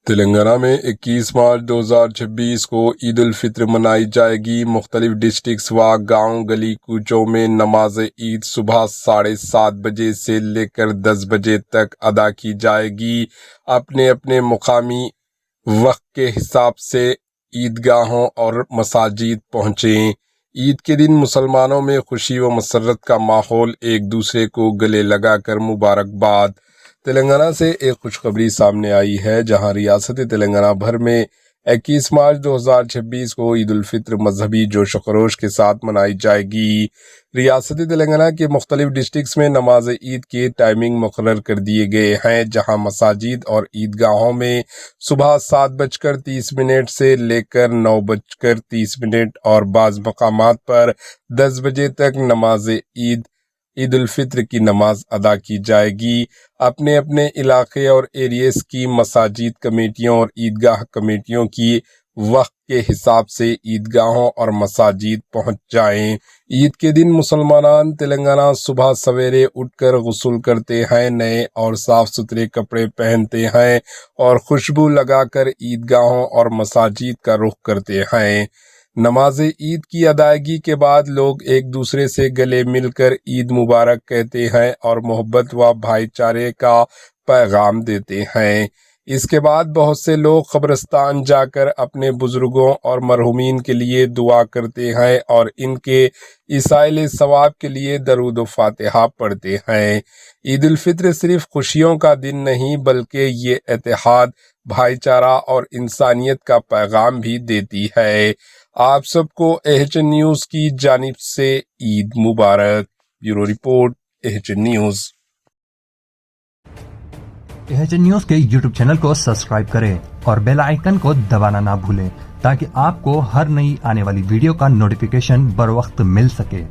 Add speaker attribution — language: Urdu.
Speaker 1: تلنگانہ میں 21 مارچ 2026 کو عید الفطر منائی جائے گی۔ مختلف ڈسٹرکٹس و گاؤں گلی کوچوں میں نماز عید صبح 7:30 بجے سے لے کر 10 بجے تک ادا کی جائے گی۔ اپنے اپنے مقامی وقت کے حساب سے عیدگاہوں اور مساجد پہنچیں۔ عید کے دن مسلمانوں میں خوشی و مسرت کا ماحول، ایک دوسرے کو گلے لگا کر مبارکباد۔ تلنگانہ سے ایک خوشخبری سامنے آئی ہے، جہاں ریاست تلنگانہ بھر میں 21 مارچ 2026 کو عید الفطر مذہبی جوش و خروش کے ساتھ منائی جائے گی۔ ریاست تلنگانہ کے مختلف ڈسٹرکٹس میں نماز عید کے ٹائمنگ مقرر کر دیے گئے ہیں، جہاں مساجد اور عیدگاہوں میں صبح 7:30 سے لے کر 9:30 اور بعض مقامات پر 10 بجے تک نماز عید الفطر کی نماز ادا کی جائے گی۔ اپنے اپنے علاقے اور ایریز کی مساجد کمیٹیوں اور عیدگاہ کمیٹیوں کی وقت کے حساب سے عیدگاہوں اور مساجد پہنچ جائیں۔ عید کے دن مسلمان تلنگانہ صبح سویرے اٹھ کر غسل کرتے ہیں، نئے اور صاف ستھرے کپڑے پہنتے ہیں اور خوشبو لگا کر عیدگاہوں اور مساجد کا رخ کرتے ہیں۔ نماز عید کی ادائیگی کے بعد لوگ ایک دوسرے سے گلے مل کر عید مبارک کہتے ہیں اور محبت و بھائی چارے کا پیغام دیتے ہیں۔ اس کے بعد بہت سے لوگ قبرستان جا کر اپنے بزرگوں اور مرحومین کے لیے دعا کرتے ہیں اور ان کے ایصال ثواب کے لیے درود و فاتحہ پڑھتے ہیں۔ عید الفطر صرف خوشیوں کا دن نہیں، بلکہ یہ اتحاد، بھائی چارہ اور انسانیت کا پیغام بھی دیتی ہے۔ آپ سب کو ایچ نیوز کی جانب سے عید مبارک۔ Bureau report, H news.
Speaker 2: H news کے یوٹیوب چینل کو سبسکرائب کریں اور بیل آئیکن کو دبانا نہ بھولیں تاکہ آپ کو ہر نئی آنے والی ویڈیو کا نوٹیفیکیشن بر وقت مل سکے۔